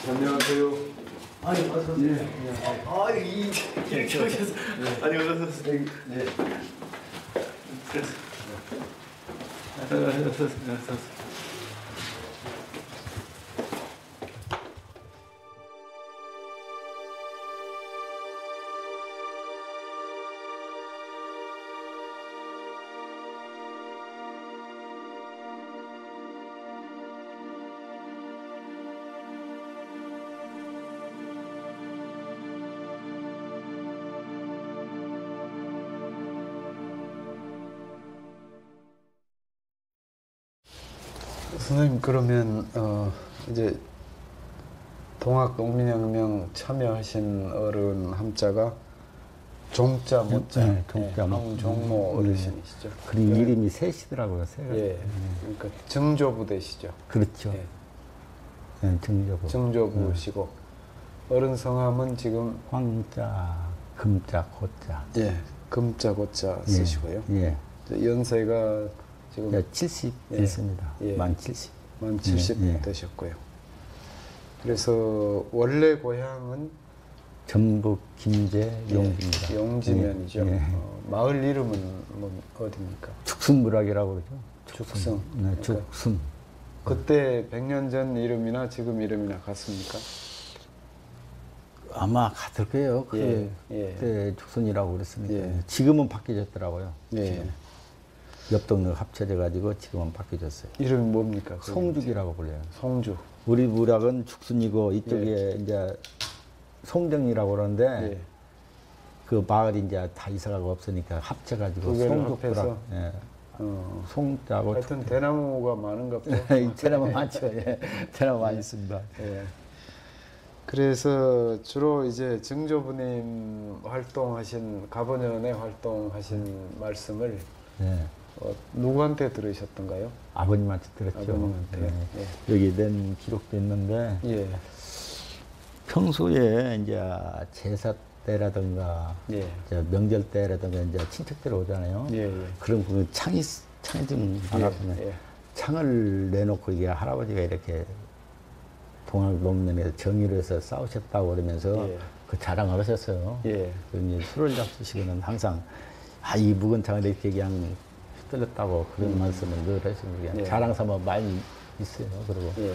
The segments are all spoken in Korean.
안녕하세요. 아니 어서 오세요. 예, 안녕하세요. 이렇게 오셔서 아니 어서 오세요. 네. 어서 오세요. 선생님, 그러면 이제 동학농민혁명 참여하신 어른 함자가 종자 모자, 네, 종자 모. 황종모 어르신이시죠. 그리고 이름이 셋이더라고요. 세 가지. 예, 그러니까 증조부대시죠. 그렇죠. 예. 네, 증조부. 증조부시고 어른 성함은 지금 황자, 금자, 고자. 예, 금자 고자 쓰시고요. 예. 연세가 지금 예. 70 예. 됐습니다. 예. 만 70. 만 70 예. 되셨고요. 그래서 원래 고향은 전북 김제 용지입니다. 용지면이죠. 예. 마을 이름은 뭐 어디입니까? 죽순부락이라고 그러죠. 죽순. 네, 그러니까 죽순. 그때 100년 전 이름이나 지금 이름이나 같습니까? 아마 같을 거예요. 예, 예. 그때 죽순이라고 그랬으니까. 예. 지금은 바뀌어졌더라고요. 예. 지금. 옆 동네가 합쳐져가지고 지금은 바뀌어졌어요. 이름이 뭡니까? 그게? 송죽이라고 불려요. 송죽. 우리 부락은 죽순이고 이쪽에 이제 송정이라고 그러는데 예. 그 마을이 이제 다 이사가고 없으니까 합쳐가지고 두 개를 송죽부락. 합해서? 예. 어. 송자고 하여튼 대나무가 많은가 보죠. 대나무 많죠. 예. 대나무 많이 있습니다. 예. 그래서 주로 이제 증조부님 활동하신 가보년에 활동하신 말씀을 예. 누구한테 들으셨던가요? 아버님한테 들었죠. 아버님한테요? 예. 여기 낸 기록도 있는데 예. 평소에 이제 제사 때라든가 예. 이제 명절 때라든가 이제 친척들 오잖아요. 예. 예. 그럼 그 창이 좀 많았으면 예. 창을 내놓고 이게 할아버지가 이렇게 동학농민에서 정의를 해서 싸우셨다고 그러면서 예. 그 자랑을 하셨어요. 예. 그 이제 술을 잡수시고는 항상 이 묵은 창을 이렇게 그냥 휘둘렀다고 그런 말씀을 늘 하시고 그냥 예. 자랑 삼아 많이 있어요. 그리고 예.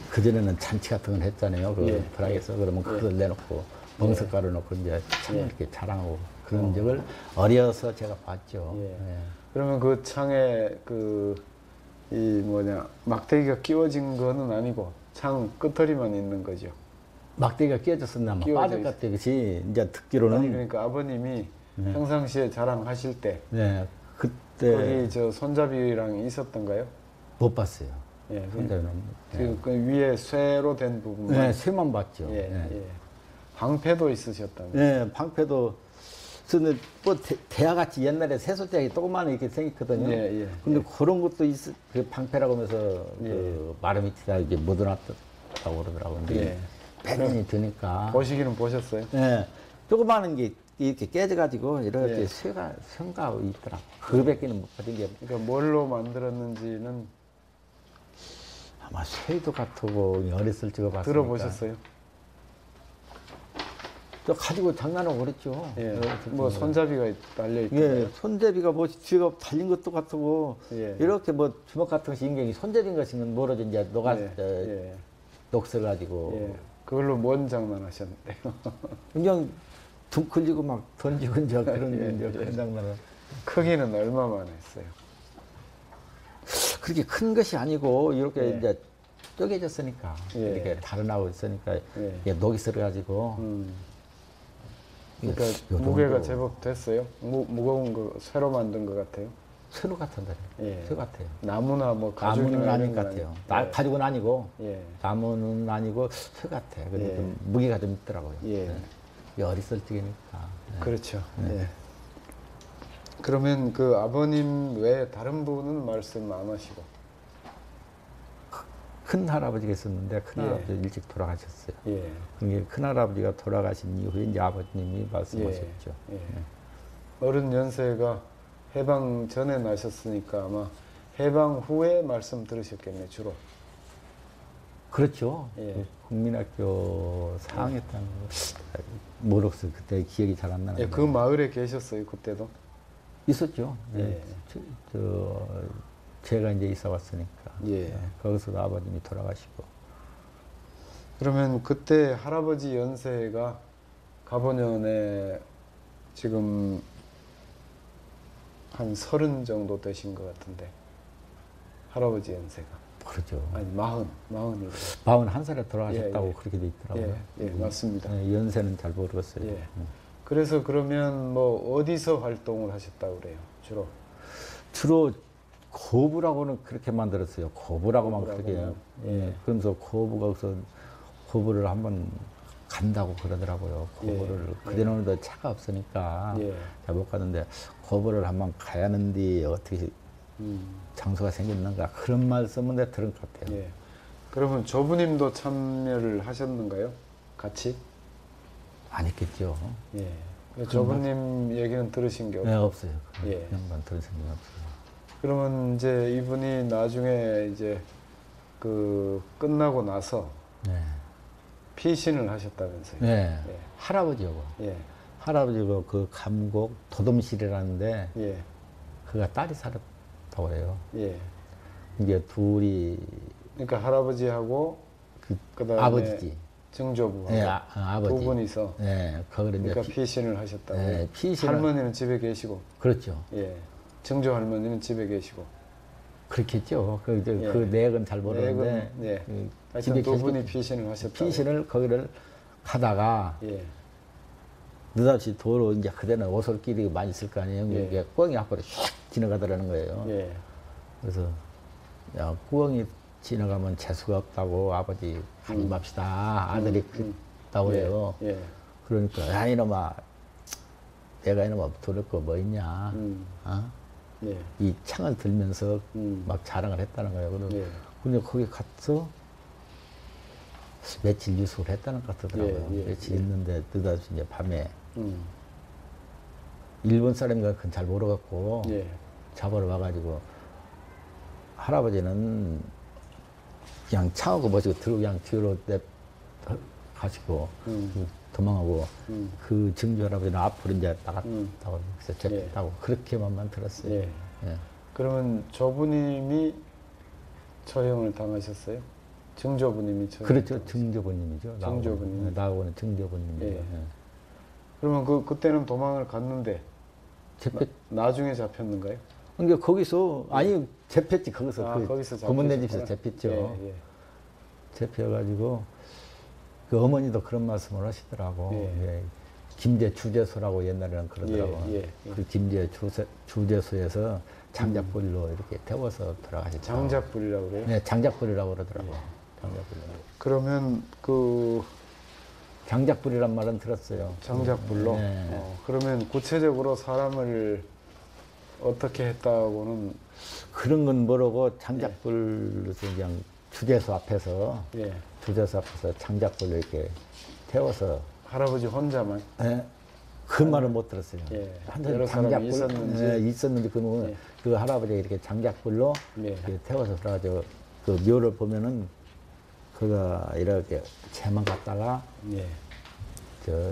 그전에는 잔치 같은 걸 했잖아요. 그 예. 부락에서 그러면 그걸 내놓고 멍석가루 넣고 이제 창을 예. 이렇게 자랑하고 그런 적을 어려서 제가 봤죠. 예. 예. 그러면 그 창에 이 뭐냐 막대기가 끼워진 거는 아니고 창 끝털이만 있는 거죠. 막대기가 끼어졌었나 아마 끼워져 빠질 것 같아요. 그치? 이제 듣기로는 아니 그러니까 아버님이 네. 평상시에 자랑하실 때 네, 그때 거기 저 손잡이랑 있었던가요? 못 봤어요. 예. 손자는. 그 위에 쇠로 된 부분만. 네, 쇠만 봤죠. 예. 네. 예. 방패도 있으셨다고. 네, 방패도 쓰는 뭐 대야같이 옛날에 새솔대야기 조그마한 이렇게 생겼거든요. 예, 예, 근데 그런 것도 그 방패라고 하면서 예. 그 마루 밑에다 이게 묻어놨다고 그러더라고요. 근데 예. 100년이 되니까. 보시기는 보셨어요? 네, 조그마한 게 이렇게 깨져가지고 이렇게 예. 쇠가 있더라고. 그거밖에는 못 받은 게 그러니까 뭘로 만들었는지는 아마 쇠도 같고 어렸을 적에 봤으니까. 들어보셨어요? 또 가지고 장난하고 그랬죠. 예. 뭐 손잡이가 달려 있고. 예, 손잡이가 뭐 뒤가 달린 것도 같고 예. 이렇게 뭐 주먹 같은 것이 인경이 손잡이인 것은 모르죠. 이제 예. 예. 녹슬가지고 예. 그걸로 뭔 장난하셨는데요? 그냥 둥클리고 막 던지고 이제 그런 예, 이제 예. 그런 장난을 크기는 얼마만 했어요? 그렇게 큰 것이 아니고 이렇게 예. 이제 쪼개졌으니까 예. 이렇게 달아나고 있으니까 예. 이게 녹이 쓸어가지고 그러니까 요 무게가 정도. 제법 됐어요? 무거운 거 새로 만든 것 같아요? 쇠로 같은데 예. 쇠 같아요. 나무나 뭐 가죽이나 나무는 아닌 이런 것 건 같아요. 아니고. 가죽은 아니고 예. 나무는 아니고 쇠 같아. 근데 예. 좀 무게가 좀 있더라고요. 예. 네. 이게 어렸을 적이니까. 네. 그렇죠. 네. 예. 그러면 그 아버님 외에 다른 분은 말씀 안 하시고. 큰 할아버지가 있었는데 큰 예. 할아버지 일찍 돌아가셨어요. 예. 그게 큰 할아버지가 돌아가신 이후에 이제 아버님이 말씀하셨죠. 예. 예. 어른 연세가 해방 전에 나셨으니까 아마 해방 후에 말씀 들으셨겠네 주로. 그렇죠. 예. 그 국민학교 4학년 때는 모르겠어요. 그때 기억이 잘 안 나는데. 예, 그 마을에 계셨어요 그때도? 있었죠. 예. 예. 제가 이제 이사 왔으니까. 예. 거기서도 아버님이 돌아가시고. 그러면 그때 할아버지 연세가 가보년에 지금 한 30 정도 되신 것 같은데 할아버지 연세가 그렇죠. 아니 40이고 41살에 돌아가셨다고 예, 예. 그렇게 돼 있더라고요. 예, 맞습니다. 예, 연세는 잘 모르겠어요. 예. 그래서 그러면 뭐 어디서 활동을 하셨다고 그래요 주로? 주로 고부라고는 그렇게 만들었어요. 고부라고만 그렇게. 고부라고는, 예. 그러면서 고부가 거기서 고부를 한번 간다고 그러더라고요. 고부를 예. 그전에도 차가 없으니까 예. 잘 못 가는데 고부를 한번 가야 하는데 어떻게 음, 장소가 생겼는가 그런 말씀은 내가 들은 것 같아요. 예. 그러면 조부님도 참여를 하셨는가요? 같이? 안 했겠죠. 예. 조부님 얘기는 들으신 게 네, 없어요. 없어요. 예. 그런 건 들은 생각이 없어요. 그러면 이제 이분이 나중에 이제 그 끝나고 나서 네. 피신을 하셨다면서요? 네. 예. 할아버지하고. 예. 할아버지가 그 감곡 도dom실이라는데 예. 그가 딸이 살았다고 해요. 예. 이제 둘이 그러니까 할아버지하고 그다음에 아버지지. 증조부하고 예, 아버지. 두 분이서 예, 거기를 이제 그러니까 피신을 하셨다고요? 예, 피신을- 할머니는 집에 계시고 그렇죠. 예. 증조 할머니는 집에 계시고 그렇겠죠. 그, 이제 예. 그 내역은 잘 모르는데 내역은, 예. 그 하여튼 두 분이 계시고 피신을 하셨다고 피신을 거기를 가다가 예. 느닷없이 도로 이제 그때는 오솔길이 많이 있을 거 아니에요. 예. 이게 꾸엉이 앞으로 휙 지나가더라는 거예요. 예. 그래서 야, 꾸엉이 지나가면 재수가 없다고 아버지 하지 맙시다. 아들이 그랬다고 해요. 예. 예. 그러니까 야 이놈아 내가 이놈아 들을 거 뭐 있냐. 어? 예. 이 창을 들면서 음. 막 자랑을 했다는 거예요. 예. 근데 거기 가서 며칠 유숙을 했다는 것 같더라고요. 예, 예, 며칠 예. 있는데 느닷없이 이제 밤에 음. 일본 사람인가 그건 잘 모르겠고 예. 잡으러 와가지고 할아버지는 그냥 차하고 모시고 들고 그냥 뒤로 가시고 도망하고 그 증조 할아버지는 앞으로 이제 나갔다고 그래서 잡혔다고 그렇게만 들었어요. 예. 예. 그러면 조부님이 처형을 당하셨어요? 증조부님이 처형. 그렇죠. 증조부님이죠. 증조부님. 네, 나하고는 증조부님이죠. 예. 예. 그러면 그때는 도망을 갔는데 나중에 잡혔는가요? 그러니까 거기서 아니 잡혔지 거기서 아, 거기서 고문네 집에서 잡히셨구나. 잡혔죠. 예, 예. 잡혀가지고 그 어머니도 그런 말씀을 하시더라고. 예. 예. 김제 주제소라고 옛날에는 그러더라고. 예, 예, 예. 그 김제 주제소에서 장작불로 이렇게 태워서 돌아가셨죠. 장작불이라고 그래요? 네, 장작불이라고 그러더라고. 장작불. 그러면 그 장작불이란 말은 들었어요. 장작불로? 네. 그러면 구체적으로 사람을 어떻게 했다고는 그런 건 모르고 장작불로 그냥 주제소 앞에서 예. 주제소 앞에서 장작불로 이렇게 태워서 할아버지 혼자만 예, 그 말은 못 들었어요. 예. 한참 여러 사람이 있었는지? 예, 있었는지 그러면 예. 그 할아버지가 이렇게 장작불로 예. 이렇게 태워서 들어가지고 그 묘를 보면은 그가 이렇게 채만 갖다가 예. 저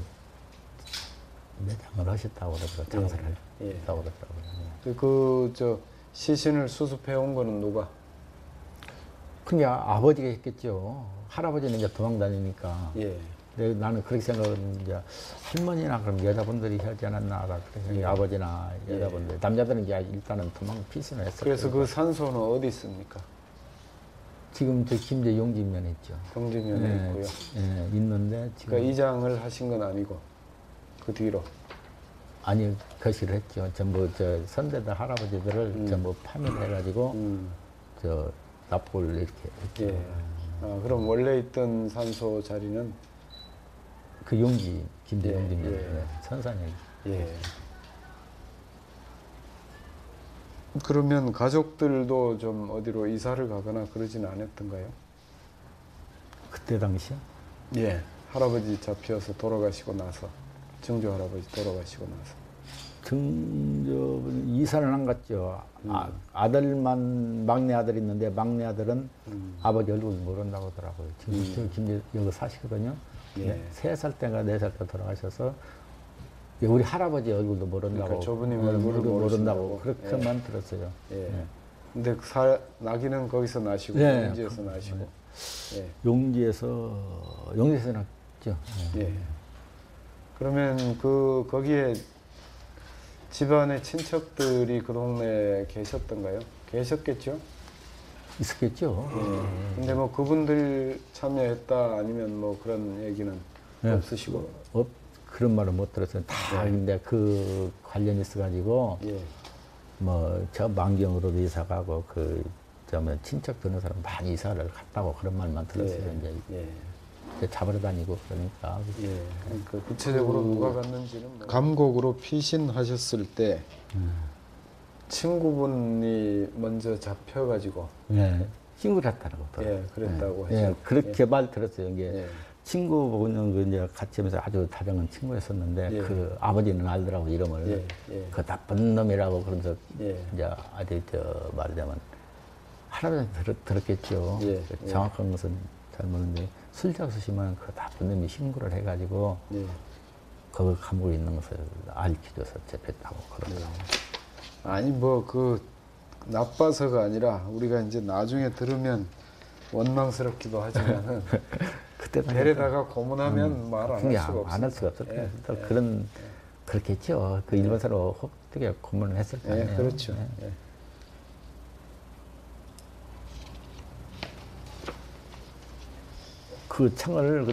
매장을 하셨다고 그러더라고요. 장사를 예. 했다고 그러더라고요. 그 시신을 수습해 온 거는 누가? 그냥 아버지가 했겠죠. 할아버지는 이제 도망 다니니까. 예. 나는 그렇게 생각하는 이제 할머니나 그럼 여자분들이 하지 않았나 그래서 아버지나 여자분들 남자들은 이제 일단은 도망 피신을 했어요. 그래서 그 산소는 어디 있습니까? 지금 저 김제 용지면에 있죠. 경주면에 있고요. 예, 있는데 지금 그러니까 이장을 하신 건 아니고 그 뒤로. 아니 거실을 했죠. 전부 저 선대들 할아버지들을 전부 파멸해가지고 저 납골 이렇게 했죠. 예. 그럼 원래 있던 산소 자리는 그 용지 김제 예, 용지면 예. 선산에 예. 그러면 가족들도 좀 어디로 이사를 가거나 그러진 않았던가요? 그때 당시에 예. 할아버지 잡혀서 돌아가시고 나서 증조 할아버지 돌아가시고 나서 증조 이사는 안 갔죠. 아들만 막내 아들이 있는데 막내 아들은 아버지 얼굴 모른다고 하더라고요. 지금 김제 여기 사시거든요. 예. 3살 때인가 4살 때 돌아가셔서 우리 할아버지 얼굴도 모른다고. 그러니까 조부님 얼굴을 모른다고 모르신다고. 그렇게만 들었어요. 예. 예. 근데 나기는 거기서 나시고 네. 용지에서 나시고. 예. 용지에서 났죠. 예. 그러면 거기에 집안의 친척들이 그 동네에 계셨던가요? 계셨겠죠? 있었겠죠. 예. 근데 뭐 그분들 참여했다 아니면 뭐 그런 얘기는 네. 없으시고. 그런 말은 못 들었어요. 다 네. 근데 그 관련이 있어가지고 예. 뭐 저 만경으로도 이사 가고 뭐 친척 드는 사람 많이 이사를 갔다고 그런 말만 들었어요. 예. 이제 예. 잡으러 다니고 그러니까. 예. 그러니까 구체적으로 누가 갔는지는 뭐. 감곡으로 피신하셨을 때 친구분이 먼저 잡혀가지고 예. 친구를 했다고. 예, 그랬다고 예. 하죠. 그렇게 말 들었어요. 이게 예. 친구분은 그 이제 같이 하면서 아주 다정한 친구였었는데 예. 그 아버지는 알더라고 이름을. 예. 예. 그 나쁜 놈이라고 그러면서 예. 이제 아주 말하자면 할아버지한테 들었겠죠. 예. 예. 정확한 것은 잘 모르는데 술 잡수시면 그 나쁜 놈이 신고를 해가지고 예. 거기 감옥에 있는 것을 알려줘서 잡혔다고 그러더라고. 아니 뭐 나빠서가 아니라 우리가 이제 나중에 들으면 원망스럽기도 하지만은 그때 데려다가 고문하면 말 안 할 수가 없어요. 안할 수가 없었죠. 예. 그렇겠죠. 그 일본 사람 어떻게 고문을 했을 거 예, 아니에요. 그렇죠. 예. 예. 그 창을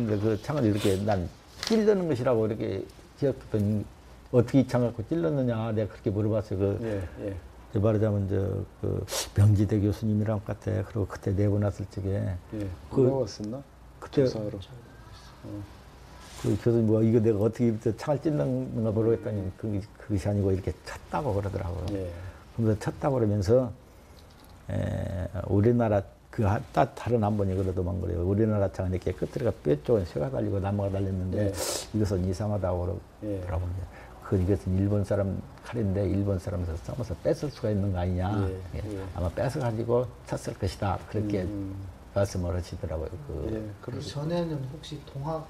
이렇게 난 찔르는 것이라고 이렇게 기억했더니 어떻게 이 창 갖고 찔렀느냐 내가 그렇게 물어봤어요. 예. 예. 말하자면 그 명지대 교수님이랑 같아. 그리고 그때 내보냈을 적에 예. 그- 무거웠었나? 그때 조사로. 그 교수님 뭐 이거 내가 어떻게 창을 찔렀는가 모르겠더니 그것이 아니고 이렇게 쳤다고 그러더라고요. 예. 그래서 쳤다고 그러면서 우리나라 다른 한 번이 그러더만 그래요. 우리나라 창은 이렇게 끝으로가 뼈 쪽은 쇠가 달리고 나무가 달렸는데 예. 이것은 이상하다고 예. 그러더라고요. 이것은 일본 사람 칼인데 일본 사람에서 싸워서 뺏을 수가 있는 거 아니냐. 예. 예. 아마 뺏어가지고 쳤을 것이다. 그렇게 말씀을 하시더라고요. 예. 그 전에는 혹시 동학을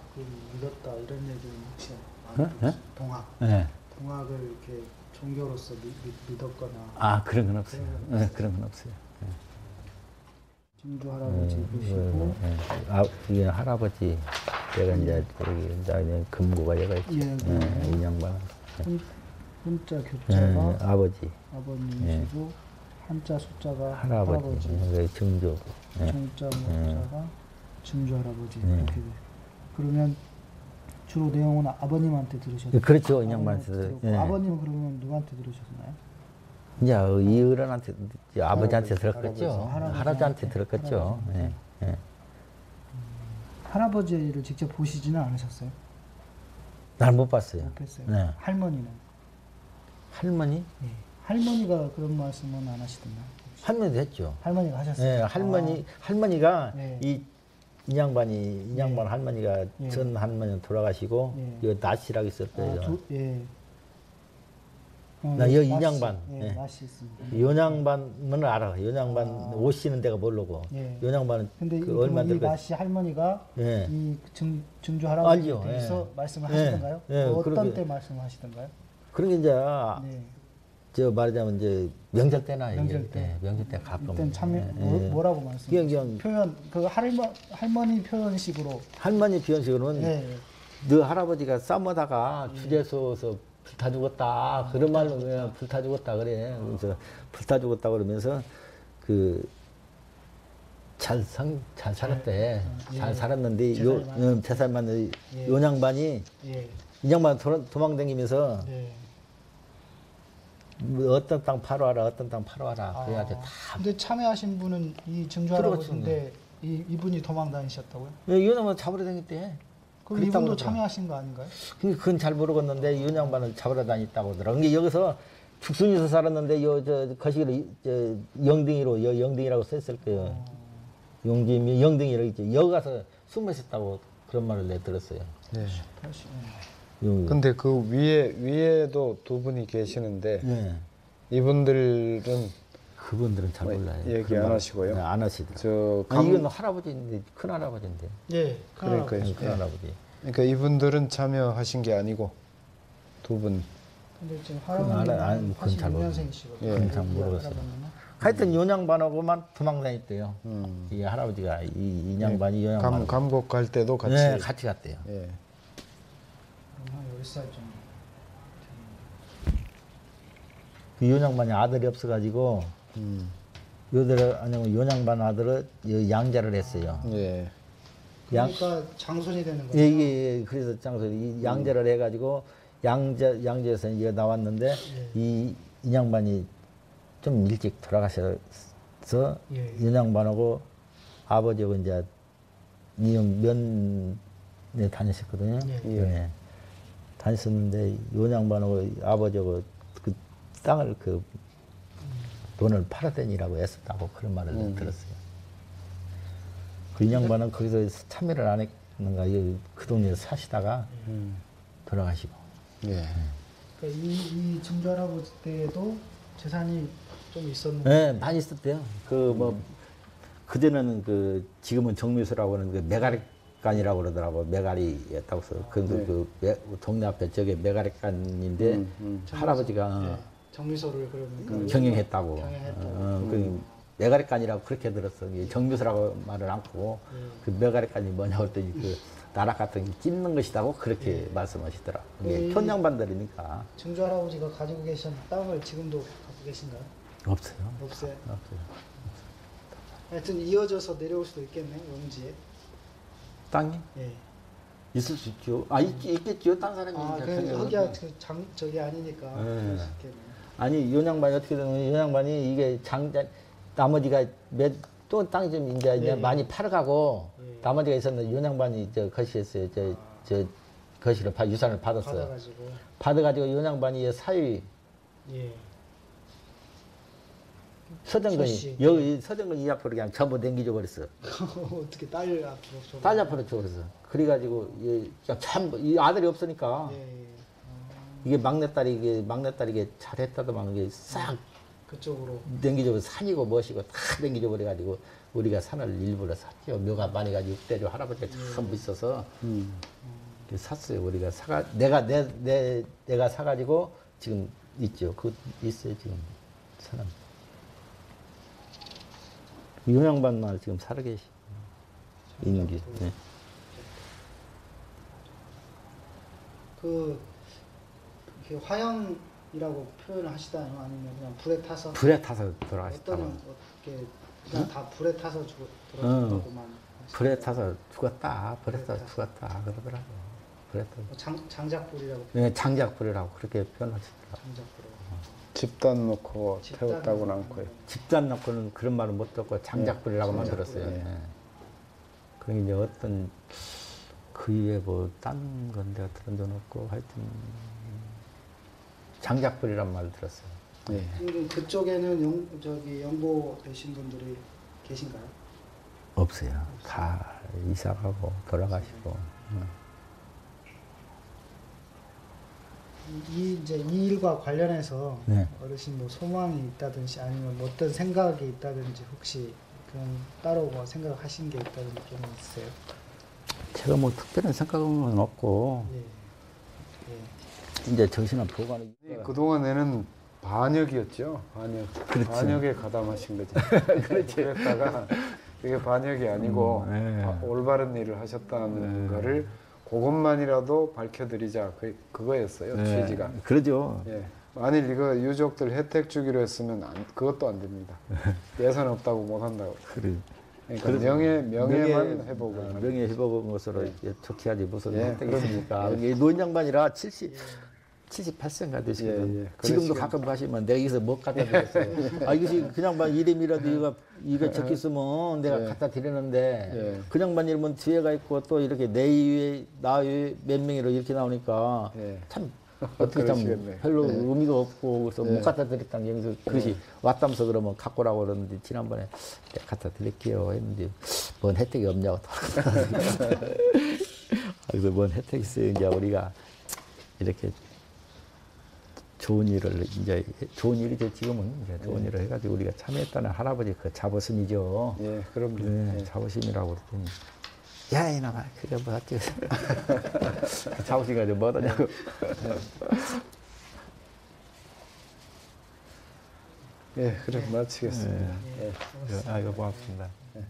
믿었다 이런 얘기는 혹시 예? 안 동학 네. 동학을 이렇게 종교로서 믿었거나 그런 건 없어요. 그런 건 없어요. 증조 할아버지 보시고 이게 할아버지, 얘가 이제 금고가 얘가 있죠. 예, 인양반. 혼자 교자가 아버지. 아버님이시고 한자 숫자가 할아버지. 증조. 정자 모자가 증조 할아버지 이렇게 돼. 그러면 주로 내용은 아버님한테 들으셨나요? 그렇죠. 인양반한테 들었고. 아버님은 그러면 누구한테 들으셨나요? 이제 이 어른한테, 아버지한테 들었겠죠. 할아버지, 할아버지한테 들었겠죠. 할아버지를 직접 보시지는 않으셨어요? 난 못 봤어요. 못 뵀어요. 네. 할머니는? 할머니? 예. 할머니가 그런 말씀은 안 하시던가요? 할머니도 했죠. 할머니가 하셨어요? 네, 할머니가 네. 이 양반 할머니가 예. 전 할머니는 돌아가시고, 예. 이거 낯이라고 있을 거예요. 예. 나 여기 인양반. 예, 예. 낯이 있습니다. 요양반은 알아. 요양반 오시는 데가 모르고. 예. 요양반은 근데 얼마 이 들고. 낯이 할머니가 예. 이 증조 할아버지에 알죠. 대해서 예. 말씀을 예. 하시던가요? 예, 어떤 그러게. 때 말씀하시던가요? 그런 게 이제, 네. 저 말하자면 이제 명절 때나 명절 때. 예, 명절 때 가끔. 이땐 참여 예. 뭐라고 말씀하세요? 그냥 표현 그 할머니 표현식으로 할머니 비현식으로는 네. 너 할아버지가 싸우다가 주제소에서 불타 죽었다. 그런 말로 그냥 불타 죽었다 그래. 그래서 불타 죽었다 그러면서 잘 살았대. 예. 잘 살았는데 제살만 예. 요양반이 예. 인양반 도망다니면서 네. 뭐 어떤 땅 팔아 와라, 어떤 땅 팔아 와라. 그래가지고 다. 근데 참여하신 분은 이 증조 할아버지인데 이분이 도망 다니셨다고요? 요양반 잡으러 다녔대. 그럼 그랬다고 이분도 그러더라. 참여하신 거 아닌가요? 그건 잘 모르겠는데 요양반을 잡으러 다녔다고 하더라고. 그러니까 여기서 죽순에서 살았는데 거시기로 영등이라고 썼을 거예요. 용지 영등이라고 있죠. 여기 가서 숨어 있었다고 그런 말을 내 들었어요. 예. 다시, 근데 그 위에도 두 분이 계시는데 예. 이분들은 그분들은 잘 몰라요. 얘기 그런 안 말- 하시고요? 네, 안 하시더라고요. 저 이건 할아버지인데, 큰 할아버지인데. 예. 그러니까요. 큰 할아버지. 그러니까 이분들은 참여하신 게 아니고 두 분. 근데 지금 그건 할아버님은 그건 잘 모르겠어요. 82년생이시거든요. 예. 잘 모르겠어요. 할아버님은. 하여튼 요양반하고만 도망다녔대요. 이 할아버지가 이 양반이 요양반. 감곡 갈 때도 같이. 네, 같이 갔대요. 예. 그럼 한 10살 정도. 그 요양반이 아들이 없어가지고 요들 아니면 요양반 아들을 양자를 했어요. 예. 그러니까 장손이 되는 거죠. 예, 예, 그래서 장소리 이 양자를 해가지고 양자에서 이제 나왔는데 이 양반이 좀 일찍 돌아가셔서 예. 이 양반하고 아버지하고 이제 이혼 면에 다니셨거든요. 예. 예. 다녔었는데 이 양반하고 아버지하고 그 땅을 그 돈을 팔아다니라고 했었다고 그런 말을 들었어요. 그 양반은 거기서 참여를 안 했는가 그 동네에 사시다가 돌아가시고. 예. 그러니까 이 증조 할아버지 때에도 재산이 좀 있었는데. 네, 많이 있었대요. 그 뭐 그때는 그 지금은 정미소라고 하는 그 메가리간이라고 그러더라고. 메가리였다고 해서 그 동네 앞에 저게 메가리간인데 할아버지가 예. 정미소를 그러니까 경영했다고. 경영했다고. 그 메가리간이라고 그렇게 들었어. 이게 정미소라고 말을 않고 그 메가리간이 뭐냐고 했더니 그 나락 같은 게 찢는 것이다고 그렇게 말씀하시더라. 이게 현양반들이니까. 증조 할아버지가 가지고 계신 땅을 지금도 갖고 계신가요? 없어요. 없어요. 없어요. 하여튼 이어져서 내려올 수도 있겠네, 용지에. 땅이 예. 있을 수 있죠. 아 있겠죠. 딴 사람이 아, 이제 그 생겨서. 흑야 저게 아니니까 네. 그럴 수 있겠네. 아니 요양반이 어떻게 되면 요양반이 이게 장자 나머지가 또 땅이 좀 이제 예. 많이 팔아가고 예. 나머지가 있었는데 요양반이 저 거시했어요. 저 거시를 유산을 받았어요. 받아가지고 요양반이 사위 예. 서정근이 출시. 여기 서정근 이 앞으로 그냥 전부 댕기져 버렸어. 어떻게 딸 앞으로 좀. 딸 앞으로 줘 버렸어. 그래가지고 그냥 전부 이 아들이 없으니까 예. 예. 이게 막내딸이 이게 잘했다더만 이게 싹 그쪽으로. 댕기져 산이고 멋이고 다 댕기져 버려가지고 우리가 산을 일부러 샀죠. 묘가 많이 가지고 6대로 할아버지가 전부 있어서 샀어요. 우리가 내가 사가지고 지금 있죠. 그 있어요 지금 사람. 요양반만 지금 살아 계시 있는 게. 네. 이렇게 화형이라고 표현을 하시다요? 아니면 그냥 불에 타서? 불에 타서 돌아가셨다고. 어떻게 그냥 다 불에 타서 돌아가셨다고만. 불에 타서 죽었다. 불에 타서 죽었다. 그러더라고. 불에 타서. 장작불이라고. 네, 장작불이라고 그렇게 표현하시더라고. 장작불. 집단 놓고 태웠다고는 않고요. 집단 놓고는 그런 말은 못 듣고 장작불이라고만 장작불. 들었어요. 네. 그게 이제 어떤 그 위에 뭐 딴 건 내가 들은 적 없고 하여튼 장작불이란 말을 들었어요. 예. 지금 그쪽에는 영보 되신 분들이 계신가요? 없어요. 다 이사가고 돌아가시고. 이제 이 일과 관련해서 네. 어르신 뭐 소망이 있다든지 아니면 뭐 어떤 생각이 있다든지 혹시 그런 따로 뭐 생각하신 게 있다든지 좀 있어요? 제가 뭐 특별한 생각은 없고 예. 예. 이제 정신은 보관을 그동안에는 반역이었죠. 반역. 그렇죠. 반역에 가담하신 거죠. 그렇죠. 그랬다가 이게 반역이 아니고 네. 올바른 일을 하셨다는 거를 그것만이라도 밝혀드리자. 그거였어요. 취지가. 그러죠. 예. 만일 이거 유족들 혜택 주기로 했으면 그것도 안 됩니다. 예산 없다고 못 한다고. 그래. 그러니까 명예만 회복을. 명예 회복한 것으로 좋게 하지 무슨 예, 혜택이 그럼요. 있습니까? 이게 노인양반이라 78세인가 되시거든. 예. 지금도 그러시겠네. 가끔 가시면 내가 여기서 못 갖다 드렸어요. 아, 이것이 그냥 반 이름이라도 이거 적혀 있으면 내가 예. 갖다 드리는데 예. 그냥 반 이름은 뒤에가 있고 또 이렇게 내 위에 나 위에 몇 명이로 이렇게 나오니까 예. 참 어떻게 참 그러시겠네. 별로 예. 의미가 없고 그래서 못 갖다 드렸다는 게 여기서 그것이 왔다면서 그러면 갖고 오라고 그러는데 지난번에 내가 갖다 드릴게요 했는데 뭔 혜택이 없냐고 그래서 뭔 혜택이 있어요 이제 우리가 이렇게 좋은 일을 이제 좋은 일이죠. 지금은 이제 좋은 일을 해가지고 우리가 참여했다는 할아버지 그 자부심이죠. 예, 그럼요. 네, 예. 자부심이라고 그랬더니 야 이놈아 그게 뭐 어찌 자부심 가지고 뭐하냐고. 예, 그럼 마치겠습니다. 예. 아이고 고맙습니다. 예.